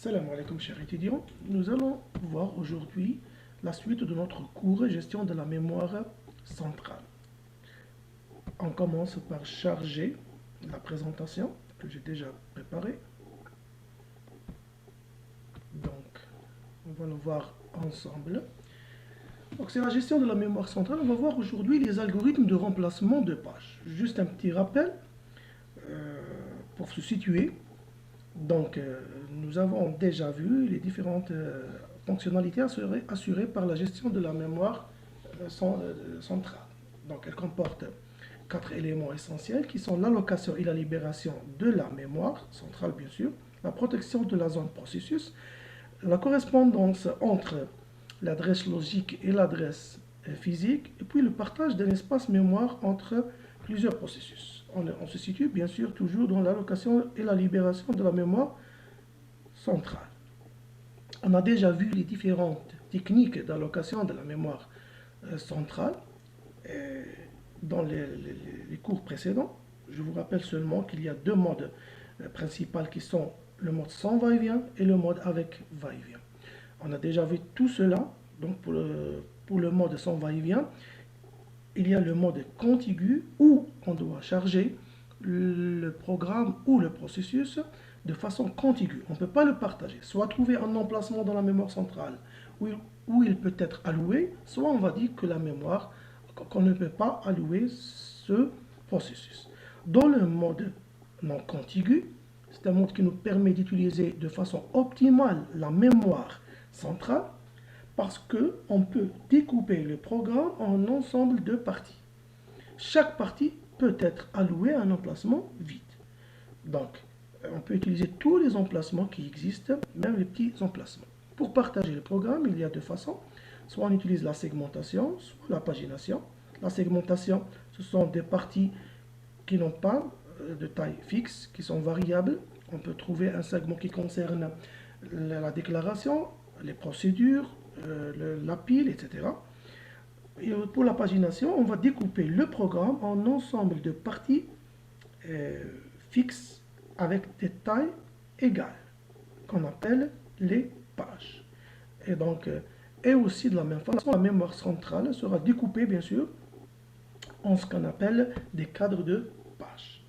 Salam alaikum chers étudiants, nous allons voir aujourd'hui la suite de notre cours gestion de la mémoire centrale. On commence par charger la présentation que j'ai déjà préparée. Donc, on va le voir ensemble. Donc, c'est la gestion de la mémoire centrale. On va voir aujourd'hui les algorithmes de remplacement de pages. Juste un petit rappel pour se situer. Donc, nous avons déjà vu les différentes fonctionnalités assurées par la gestion de la mémoire centrale. Donc, elle comporte 4 éléments essentiels qui sont l'allocation et la libération de la mémoire centrale, bien sûr, la protection de la zone processus, la correspondance entre l'adresse logique et l'adresse physique, et puis le partage d'un espace mémoire entre plusieurs processus. On se situe bien sûr toujours dans l'allocation et la libération de la mémoire centrale. On a déjà vu les différentes techniques d'allocation de la mémoire centrale dans les cours précédents. Je vous rappelle seulement qu'il y a deux modes principaux qui sont le mode sans va-et-vient et le mode avec va-et-vient. On a déjà vu tout cela. Donc pour le mode sans va-et-vient, il y a le mode contigu où on doit charger le programme ou le processus de façon contiguë. On ne peut pas le partager. Soit trouver un emplacement dans la mémoire centrale où il peut être alloué, soit on va dire que la mémoire, qu'on ne peut pas allouer ce processus. Dans le mode non contigu, c'est un mode qui nous permet d'utiliser de façon optimale la mémoire centrale, parce qu'on peut découper le programme en ensemble de parties. Chaque partie peut être allouée à un emplacement vide. Donc, on peut utiliser tous les emplacements qui existent, même les petits emplacements. Pour partager le programme, il y a deux façons. Soit on utilise la segmentation, soit la pagination. La segmentation, ce sont des parties qui n'ont pas de taille fixe, qui sont variables. On peut trouver un segment qui concerne la déclaration, les procédures, la pile, etc. Et pour la pagination, on va découper le programme en ensemble de parties fixes avec des tailles égales, qu'on appelle les pages. Et donc, et aussi de la même façon, la mémoire centrale sera découpée, bien sûr, en ce qu'on appelle des cadres de pages.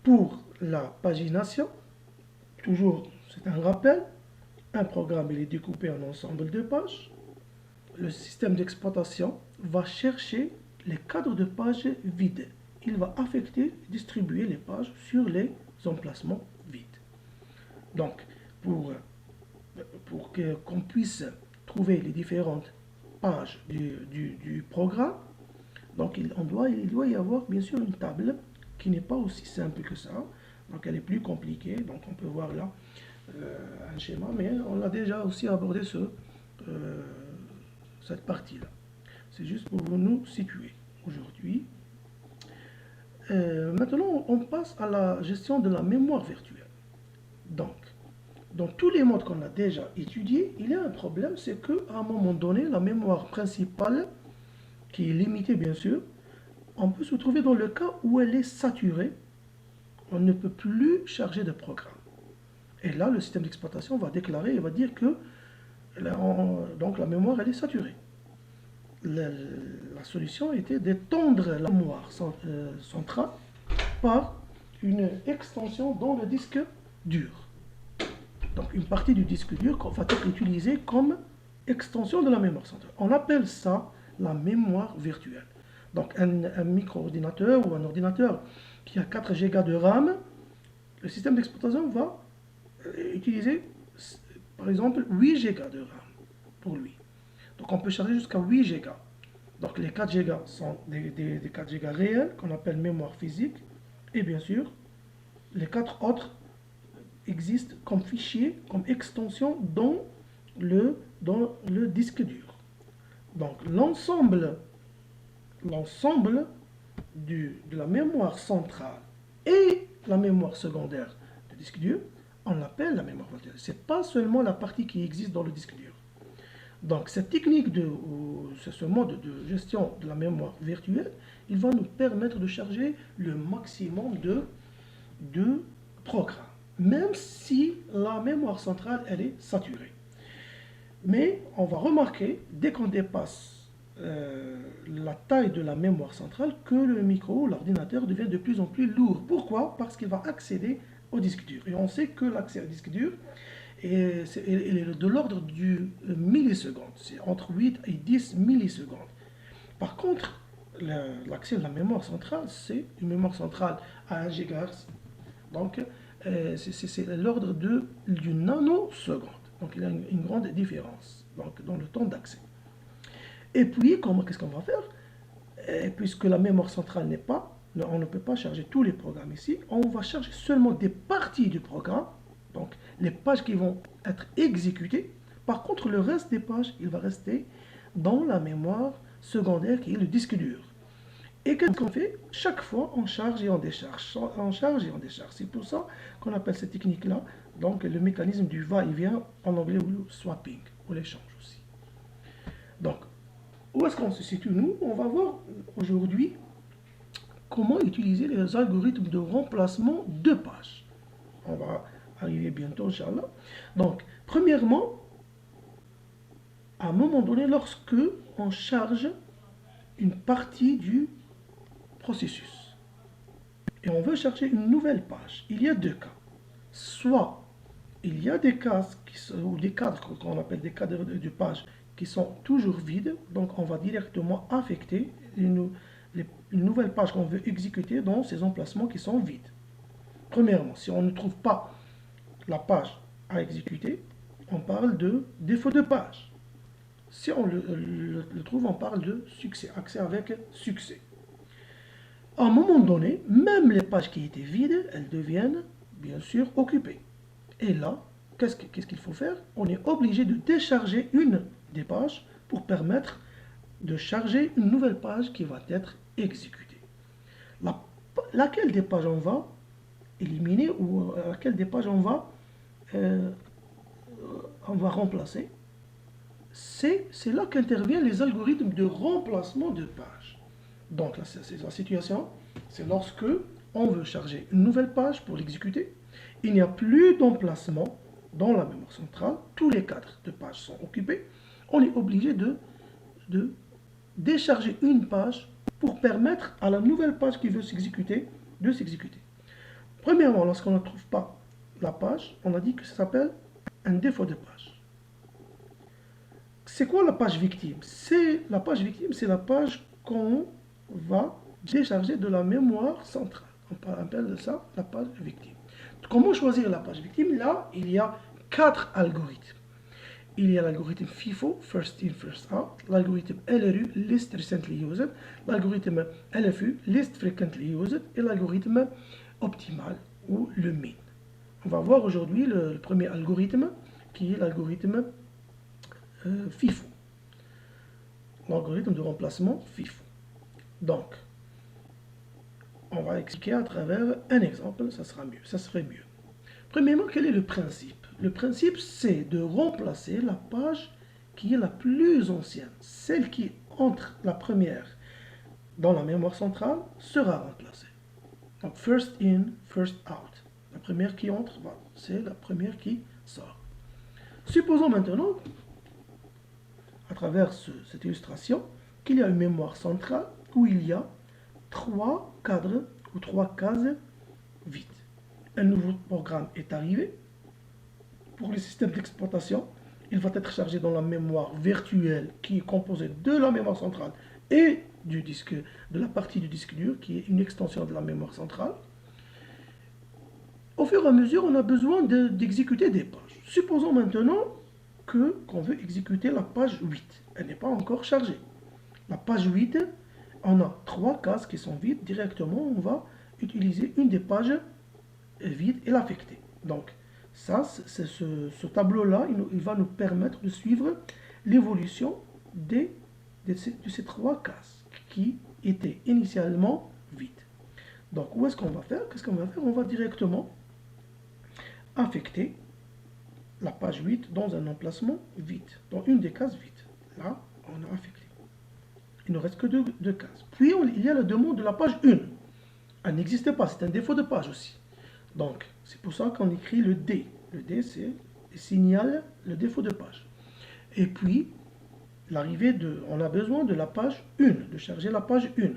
Pour la pagination, toujours, c'est un rappel, un programme il est découpé en ensemble de pages. Le système d'exploitation va chercher les cadres de pages vides. Il va affecter, distribuer les pages sur les emplacements vides. Donc, pour qu'on puisse trouver les différentes pages du programme, donc il doit y avoir bien sûr une table qui n'est pas aussi simple que ça. Donc elle est plus compliquée. Donc on peut voir là un schéma, mais on a déjà aussi abordé cette partie-là. C'est juste pour nous situer aujourd'hui. Maintenant, on passe à la gestion de la mémoire virtuelle. Donc, dans tous les modes qu'on a déjà étudiés, il y a un problème, c'est qu'à un moment donné, la mémoire principale, qui est limitée bien sûr, on peut se trouver dans le cas où elle est saturée. On ne peut plus charger de programme. Et là, le système d'exploitation va déclarer et va dire que donc la mémoire elle est saturée. La solution était d'étendre la mémoire centrale par une extension dans le disque dur. Donc une partie du disque dur va être utilisée comme extension de la mémoire centrale. On appelle ça la mémoire virtuelle. Donc un micro-ordinateur ou un ordinateur qui a 4 Go de RAM, le système d'exploitation va utiliser par exemple 8 Go de RAM pour lui. Donc on peut charger jusqu'à 8 Go. Donc les 4 Go sont des 4 Go réels qu'on appelle mémoire physique. Et bien sûr, les 4 autres existent comme fichiers, comme extension dans le disque dur. Donc l'ensemble de la mémoire centrale et la mémoire secondaire du disque dur, on l'appelle la mémoire virtuelle. Ce n'est pas seulement la partie qui existe dans le disque dur. Donc cette technique, ce mode de gestion de la mémoire virtuelle, il va nous permettre de charger le maximum de programmes. même si la mémoire centrale, elle est saturée. Mais on va remarquer, dès qu'on dépasse la taille de la mémoire centrale, que le micro, l'ordinateur, devient de plus en plus lourd. Pourquoi? Parce qu'il va accéder au disque dur. Et on sait que l'accès au disque dur est de l'ordre du milliseconde. C'est entre 8 et 10 millisecondes. Par contre, l'accès de la mémoire centrale, c'est une mémoire centrale à 1 GHz. Donc, c'est l'ordre du nanoseconde. Donc, il y a une grande différence donc, dans le temps d'accès. Et puis, qu'est-ce qu'on va faire? Puisque la mémoire centrale n'est pas, on ne peut pas charger tous les programmes ici, on va charger seulement des parties du programme, donc les pages qui vont être exécutées. Par contre, le reste des pages, il va rester dans la mémoire secondaire qui est le disque dur. Et qu'est-ce qu'on fait? Chaque fois, on charge et on décharge. On charge et on décharge. C'est pour ça qu'on appelle cette technique-là, donc le mécanisme du va-et-vient, en anglais, ou le swapping, ou l'échange aussi. Donc, où est-ce qu'on se situe, nous? On va voir aujourd'hui comment utiliser les algorithmes de remplacement de pages. On va arriver bientôt, Inch'Allah. Donc, premièrement, à un moment donné, lorsque on charge une partie du processus et on veut charger une nouvelle page, il y a deux cas. Soit il y a des cases ou des cadres qu'on appelle des cadres de page qui sont toujours vides, donc on va directement affecter une nouvelle page qu'on veut exécuter dans ces emplacements qui sont vides. Premièrement, si on ne trouve pas la page à exécuter, on parle de défaut de page. Si on le trouve, on parle de succès, accès avec succès. À un moment donné, même les pages qui étaient vides, elles deviennent bien sûr occupées. Et là, qu'est-ce qu'il faut faire? On est obligé de décharger une des pages pour permettre de charger une nouvelle page qui va être exécutée. Laquelle des pages on va éliminer ou laquelle des pages on va remplacer? C'est là qu'interviennent les algorithmes de remplacement de pages. Donc c'est la situation, c'est lorsque on veut charger une nouvelle page pour l'exécuter, il n'y a plus d'emplacement dans la mémoire centrale, tous les cadres de pages sont occupés, on est obligé de décharger une page pour permettre à la nouvelle page qui veut s'exécuter de s'exécuter. Premièrement, lorsqu'on ne trouve pas la page, on a dit que ça s'appelle un défaut de page. C'est quoi la page victime? La page victime, c'est la page qu'on va décharger de la mémoire centrale. On appelle ça la page victime. Comment choisir la page victime? Là, il y a 4 algorithmes. Il y a l'algorithme FIFO, First In, First Out, l'algorithme LRU, Least Recently Used, l'algorithme LFU, Least Frequently Used, et l'algorithme optimal, ou le mean. On va voir aujourd'hui le premier algorithme, qui est l'algorithme FIFO. L'algorithme de remplacement FIFO. Donc, on va expliquer à travers un exemple, ça serait mieux. Premièrement, quel est le principe? Le principe, c'est de remplacer la page qui est la plus ancienne. Celle qui entre la première dans la mémoire centrale sera remplacée. Donc, first in, first out. La première qui entre, c'est la première qui sort. Supposons maintenant, à travers cette illustration, qu'il y a une mémoire centrale où il y a 3 cadres ou 3 cases vides. Un nouveau programme est arrivé. Pour le système d'exploitation, il va être chargé dans la mémoire virtuelle qui est composée de la mémoire centrale et de la partie du disque dur qui est une extension de la mémoire centrale. Au fur et à mesure, on a besoin d'exécuter des pages. Supposons maintenant qu'on veut exécuter la page 8. Elle n'est pas encore chargée. La page 8, on a 3 cases qui sont vides. Directement, on va utiliser une des pages vides et l'affecter. Donc, ça, ce tableau-là, il va nous permettre de suivre l'évolution de ces 3 cases qui étaient initialement vides. Donc, où est-ce qu'on va faire? Qu'est-ce qu'on va faire? On va directement affecter la page 8 dans un emplacement vide, dans une des cases vides. Là, on a affecté. Il ne reste que 2 cases. Puis, il y a la demande de la page 1. Elle n'existe pas, c'est un défaut de page aussi. Donc, c'est pour ça qu'on écrit le D. Le D, c'est signale le défaut de page. Et puis, on a besoin de la page 1, de charger la page 1.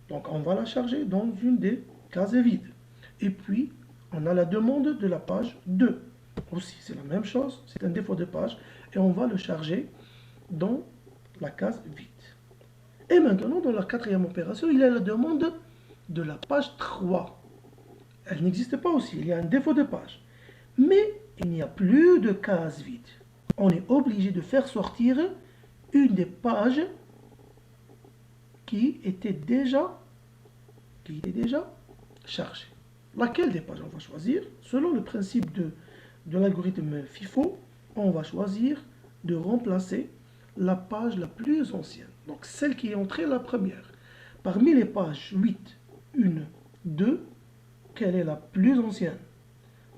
Donc, on va la charger dans une des cases vides. Et puis, on a la demande de la page 2. Aussi, c'est la même chose, c'est un défaut de page. Et on va le charger dans la case vide. Et maintenant, dans la quatrième opération, il y a la demande de la page 3. Elle n'existe pas aussi, il y a un défaut de page. Mais il n'y a plus de case vide. On est obligé de faire sortir une des pages qui était déjà chargée. Laquelle des pages on va choisir? Selon le principe de l'algorithme FIFO, on va choisir de remplacer la page la plus ancienne. Donc celle qui est entrée la première. Parmi les pages 8, 1, 2, quelle est la plus ancienne?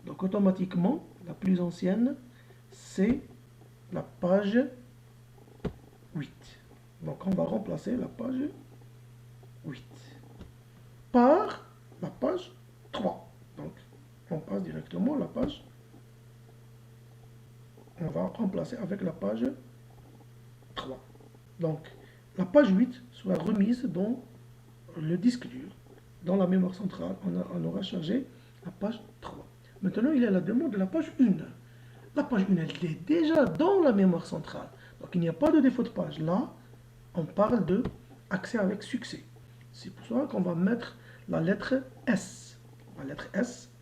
Donc automatiquement, la plus ancienne, c'est la page 8. Donc on va remplacer la page 8 par la page 3. Donc on passe directement la page. On va remplacer avec la page 3. Donc la page 8 sera remise dans le disque dur. Dans la mémoire centrale, on aura chargé la page 3. Maintenant, il y a la demande de la page 1. La page 1, elle est déjà dans la mémoire centrale. Donc, il n'y a pas de défaut de page. Là, on parle de accès avec succès. C'est pour ça qu'on va mettre la lettre S. La lettre S.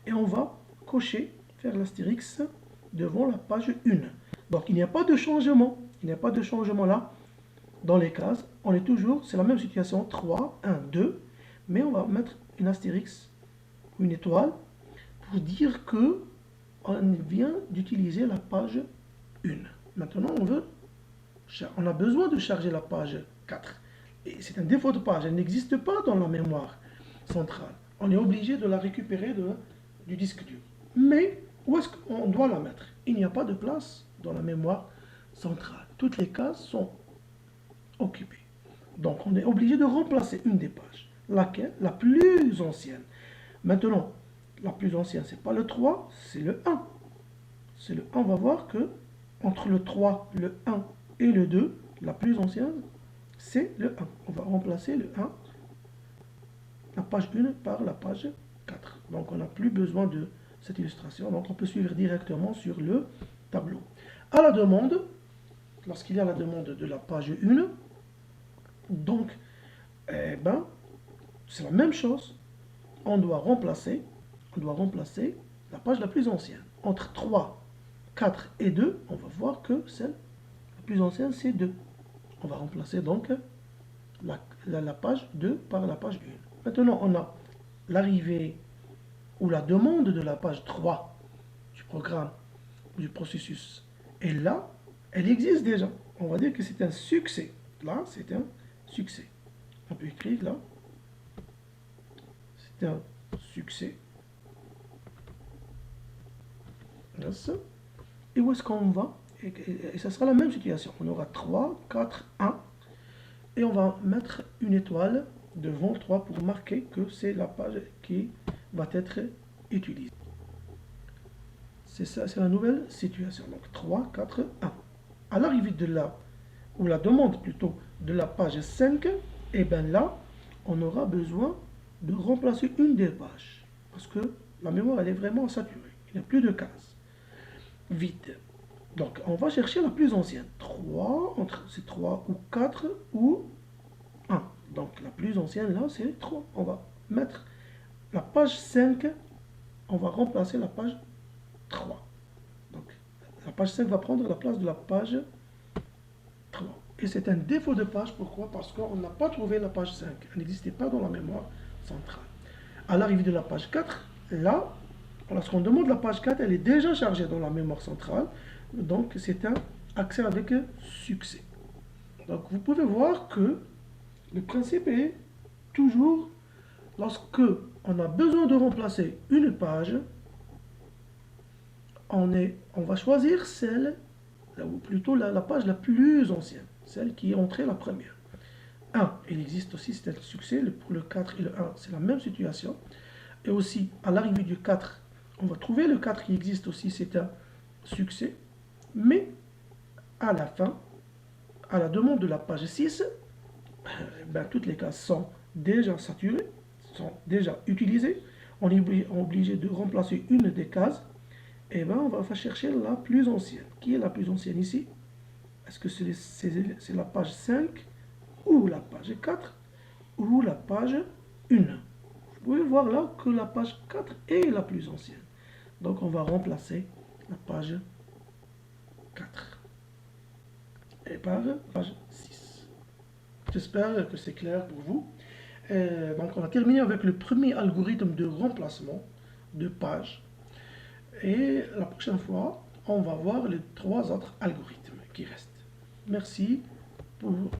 Et on va cocher, faire l'astérix devant la page 1. Donc, il n'y a pas de changement. Il n'y a pas de changement là. Dans les cases, on est toujours, c'est la même situation, 3, 1, 2. Mais on va mettre une astérix ou une étoile pour dire que on vient d'utiliser la page 1. Maintenant, on a besoin de charger la page 4. Et c'est un défaut de page, elle n'existe pas dans la mémoire centrale. On est obligé de la récupérer du disque dur. Mais où est-ce qu'on doit la mettre? Il n'y a pas de place dans la mémoire centrale. Toutes les cases sont occupées. Donc, on est obligé de remplacer une des pages. Laquelle? La plus ancienne. Maintenant, la plus ancienne, ce n'est pas le 3, c'est le 1. C'est le 1, on va voir que entre le 3, le 1 et le 2, la plus ancienne, c'est le 1. On va remplacer le 1, la page 1 par la page 4. Donc on n'a plus besoin de cette illustration, donc on peut suivre directement sur le tableau. À la demande, lorsqu'il y a la demande de la page 1, donc, c'est la même chose. On doit remplacer la page la plus ancienne. Entre 3, 4 et 2, on va voir que celle la plus ancienne, c'est 2. On va remplacer donc la page 2 par la page 1. Maintenant, on a l'arrivée ou la demande de la page 3 du programme, du processus. Et là, elle existe déjà. On va dire que c'est un succès. Là, c'est un succès. On peut écrire là. C'est un succès. Yes. Et où est-ce qu'on va? Et ça sera la même situation. On aura 3, 4, 1. Et on va mettre une étoile devant 3 pour marquer que c'est la page qui va être utilisée. C'est ça, c'est la nouvelle situation. Donc 3, 4, 1. À l'arrivée de là, ou la demande plutôt, de la page 5, et bien là, on aura besoin de remplacer une des pages. Parce que la mémoire, elle est vraiment saturée. Il n'y a plus de cases. Vide. Donc, on va chercher la plus ancienne. 3, c'est 3 ou 4 ou 1. Donc, la plus ancienne, là, c'est 3. On va mettre la page 5, on va remplacer la page 3. Donc, la page 5 va prendre la place de la page 3. Et c'est un défaut de page. Pourquoi? Parce qu'on n'a pas trouvé la page 5. Elle n'existait pas dans la mémoire centrale. À l'arrivée de la page 4, là, lorsqu'on demande la page 4, elle est déjà chargée dans la mémoire centrale. Donc, c'est un accès avec succès. Donc, vous pouvez voir que le principe est toujours, lorsque on a besoin de remplacer une page, on va choisir celle, ou plutôt la page la plus ancienne, celle qui est entrée la première. 1, il existe aussi, c'est un succès, pour le 4 et le 1, c'est la même situation. et aussi à l'arrivée du 4, on va trouver le 4 qui existe aussi, c'est un succès. Mais à la fin, à la demande de la page 6, ben, toutes les cases sont déjà saturées, sont déjà utilisées. On est obligé de remplacer une des cases. Et ben, on va chercher la plus ancienne. Qui est la plus ancienne ici? Est-ce que c'est la page 5 ou la page 4 ou la page 1? Vous pouvez voir là que la page 4 est la plus ancienne. Donc on va remplacer la page 4 et par page 6. J'espère que c'est clair pour vous. Donc on va terminer avec le premier algorithme de remplacement de page. Et la prochaine fois, on va voir les 3 autres algorithmes qui restent. Merci pour